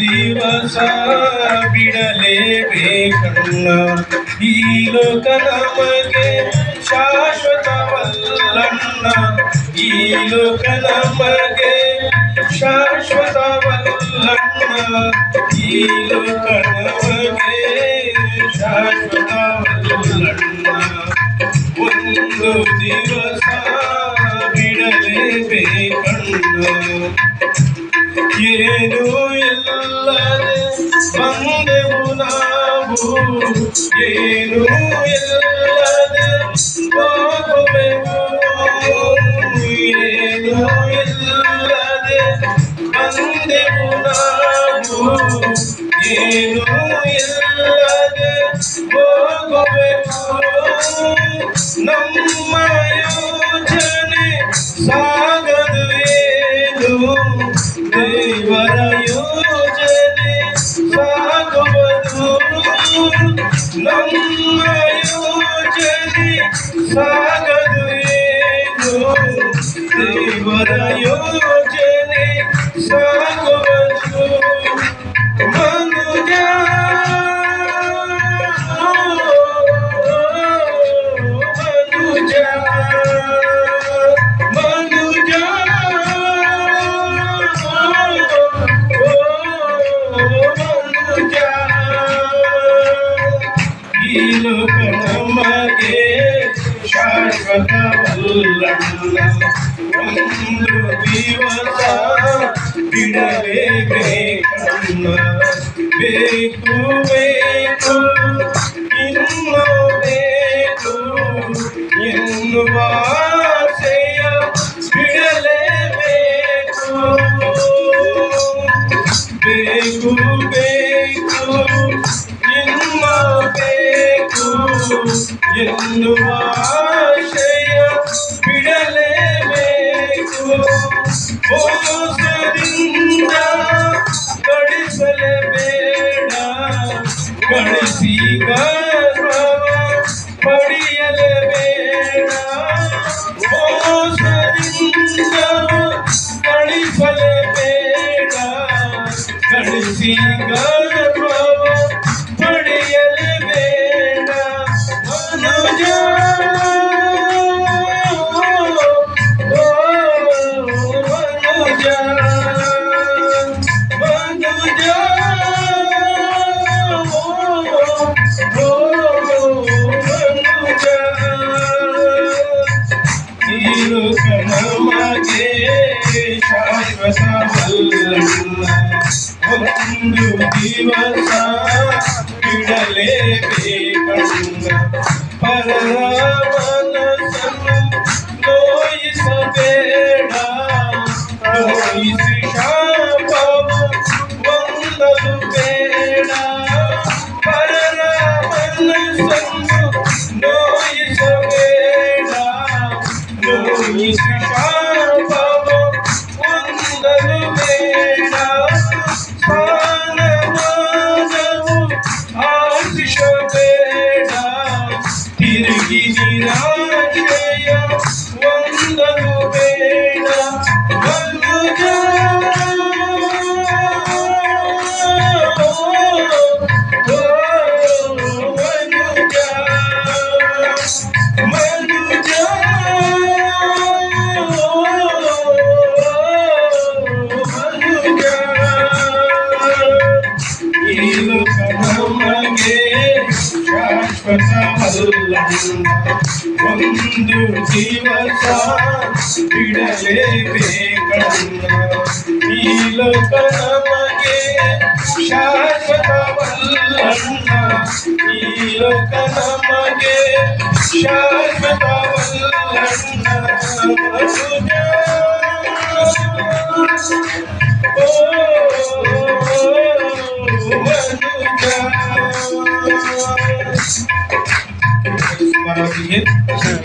ದಿವಸ ಬಿಡಲೇಬೇಕಣ್ಣ. ಈ ಲೋಕ ನಮಗೆ ಶಾಶ್ವತವಲ್ಲಣ್ಣ, ಈ ಲೋಕ ನಮಗೆ ಶಾಶ್ವತವಲ್ಲಣ್ಣ, ಈ ಲೋಕ ನಮಗೆ ಶಾಶ್ವತವಲ್ಲಣ್ಣ. ಒಂದು ದಿವಸ ಬಿಡಲೇಬೇಕಣ್ಣ. ಏನೂ ಇಲ್ಲದೆ ಬಂದೆವು ನಾವು, ಏನೂ ಇಲ್ಲದೆ ಹೋಗುವೆವು, ಏನೂ ಇಲ್ಲದೆ ಬಂದೆವು ನಾವು, ಏನೂ ಇಲ್ಲದೆ ಹೋಗುವೆವು. ನಮ್ಮ ಯೋಚನೆ ಸಾಗದು ಏನು, ದೇವರ ಯೋಜನೆ ಸಾಗುವುದು. ನಮ್ಮ ಯೋಜನೆ ಸಾಗದು ಏನು, ದೇವರ ಯೋಜನೆ ಸಾಗುವುದು. ಮನುಜ ಈ ಲೋಕ ನಮಗೆ ಶಾಶ್ವತವಲ್ಲಣ್ಣ. ಒಂದು ದಿವಸ ಬಿಡಲೇಬೇಕಣ್ಣ. ಬೇಕು ಬೇಕು ಇನ್ನು ಬೇಕು ಎನ್ನುವ ಆಸೆಯ ಬಿಡಲೇಬೇಕು. ಬೇಕು ಬೇಕು ಇನ್ನು ಬೇಕು ಎನ್ನುವ ಆಶಯ ಬಿಡಲೇಬೇಕು. ಮೋಸದಿಂದ ಗಳಿಸಲೇಬೇಡ, ಗಳಿಸಿ ಗೌರವ ಪಡೆಯಲೇಬೇಡ. ಮೋಸದಿಂದ ಗಳಿಸಲೇಬೇಡ, ಗಳಿಸಿ ಗೌರವ ಪಡೆಯಲೇಬೇಡ. ಮನುಜ ಈ ಲೋಕ ನಮಗೆ ಶಾಶ್ವತವಲ್ಲಣ್ಣ. ಒಂದು ದಿವಸ ಬಿಡಲೇಬೇಕಣ್ಣ. ಪರರ ಮನಸ್ಸನ್ನು ನೋಯಿಸಬೇಡ, ನೋಯಿಸಿ ಶಾಪವು ಹೊಂದಲು ಬೇಡ. ಪರರ ಮನಸ್ಸನ್ನು ನೋಯಿಸಬೇಡ, ನೋಯಿಸಿ ಶಾಪವು ಹೊಂದಲು ಬೇಡ. ಸ್ಥಾನಮಾನವು ಆಶಿಸಬೇಡ, ತಿರುಗಿ ನಿರಾಶೆಯ ಹೊಂದಲು ಬೇಡ. ಮನುಜ ಮನುಜ ಈ ಲೋಕ ನಮಗೆ ಶಾಶ್ವತವಲ್ಲಣ್ಣ. ಒಂದು ದಿವಸ ಬಿಡಲೇಬೇಕಣ್ಣ. ಈ ಲೋಕ ನಮಗೆ ಶಾಶ್ವತವಲ್ಲಣ್ಣ, ಈ ಲೋಕ ನಮಗೆ ಶಾಶ್ವತವಲ್ಲಣ್ಣ. मनुज